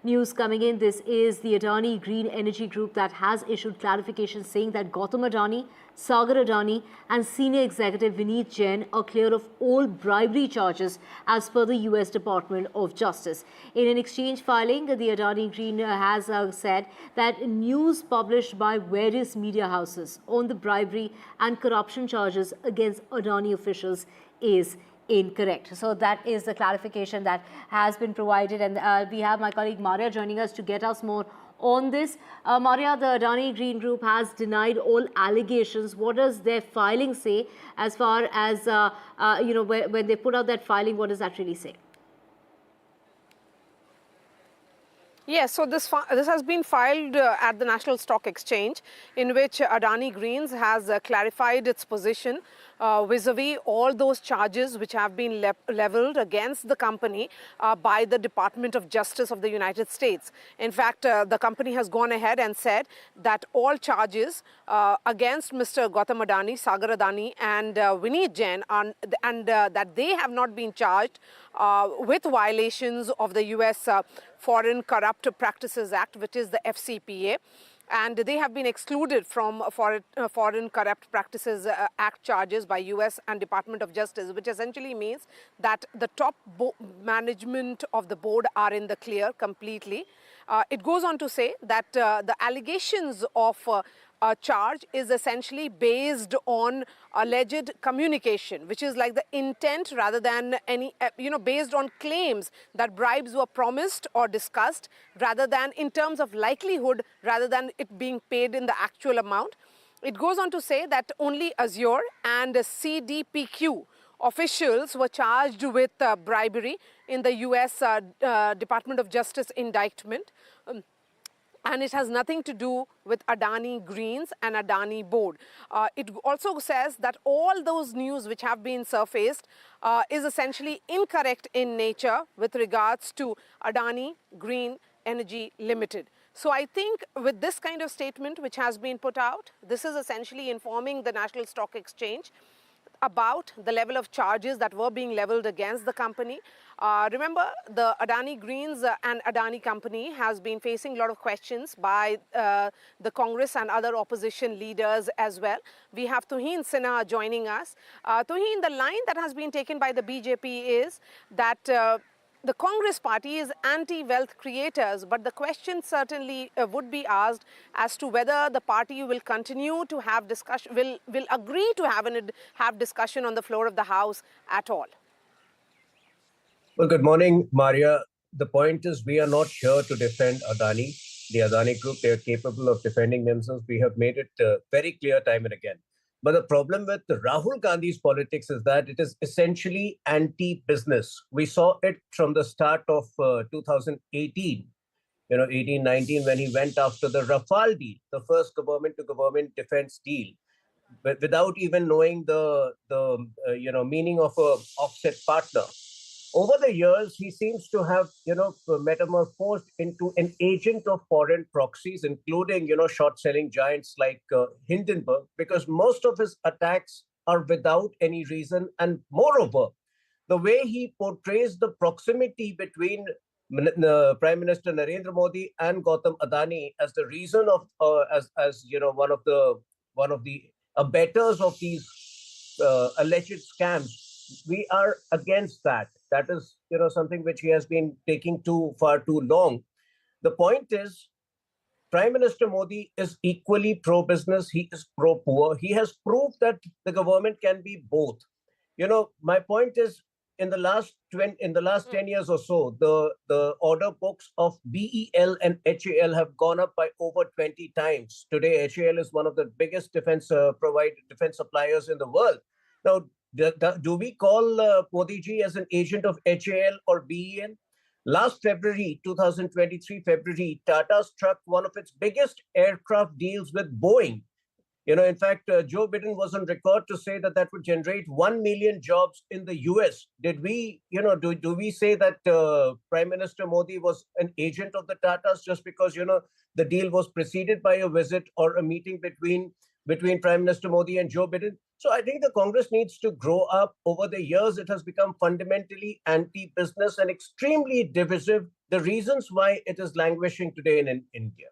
news coming in. This is the Adani Green Energy Group that has issued clarification saying that Gautam Adani, Sagar Adani and senior executive Vneet Jain are clear of all bribery charges as per the US Department of Justice. In an exchange filing, the Adani Green has said that news published by various media houses on the bribery and corruption charges against Adani officials is incorrect. So that is the clarification that has been provided, and we have my colleague Maria joining us to get us more on this. Maria, the Adani Green Group has denied all allegations. What does their filing say as far as, when they put out that filing, what does that really say? Yes, so this has been filed at the National Stock Exchange, in which Adani Greens has clarified its position vis-a-vis all those charges which have been leveled against the company by the Department of Justice of the United States. In fact, the company has gone ahead and said that all charges against Mr. Gautam Adani, Sagar Adani and Vneet Jain that they have not been charged with violations of the US Foreign Corrupt Practices Act, which is the FCPA. And they have been excluded from Foreign Corrupt Practices Act charges by US and Department of Justice, which essentially means that the top management of the board are in the clear completely. It goes on to say that the allegations of charge is essentially based on alleged communication, which is like the intent rather than any, based on claims that bribes were promised or discussed rather than in terms of likelihood rather than it being paid in the actual amount. It goes on to say that only Azure and CDPQ officials were charged with bribery in the US Department of Justice indictment. And it has nothing to do with Adani Greens and Adani board. It also says that all those news which have been surfaced is essentially incorrect in nature with regards to Adani Green Energy Limited. So I think with this kind of statement which has been put out, this is essentially informing the National Stock Exchange about the level of charges that were being leveled against the company. Remember, the Adani Greens and Adani company has been facing a lot of questions by the Congress and other opposition leaders as well. We have Tuhin Sinha joining us. Tuhin, the line that has been taken by the BJP is that the Congress party is anti-wealth creators, but the question certainly would be asked as to whether the party will continue to have discussion, will agree to have discussion on the floor of the House at all. Well, good morning, Maria. The point is we are not here to defend Adani, the Adani Group. They are capable of defending themselves. We have made it very clear time and again. But the problem with Rahul Gandhi's politics is that it is essentially anti-business. We saw it from the start of 2018, 18-19, when he went after the Rafale deal, the first government-to-government defense deal, but without even knowing the meaning of a offset partner. Over the years, he seems to have, metamorphosed into an agent of foreign proxies, including, short-selling giants like Hindenburg, because most of his attacks are without any reason. And moreover, the way he portrays the proximity between Prime Minister Narendra Modi and Gautam Adani as the reason of, one of the abettors of these alleged scams, we are against that. That is, something which he has been taking far too long. The point is, Prime Minister Modi is equally pro-business. He is pro-poor. He has proved that the government can be both. My point is, in the last 10 years or so, the order books of BEL and HAL have gone up by over 20 times. Today, HAL is one of the biggest defense suppliers in the world. Now, do we call Modi ji as an agent of HAL or BEL? Last February, 2023 February, Tata struck one of its biggest aircraft deals with Boeing. In fact, Joe Biden was on record to say that would generate 1 million jobs in the US. Did we, do we say that Prime Minister Modi was an agent of the Tatas just because, the deal was preceded by a visit or a meeting between between Prime Minister Modi and Joe Biden. So I think the Congress needs to grow up. Over the years, it has become fundamentally anti-business and extremely divisive. The reasons why it is languishing today in India.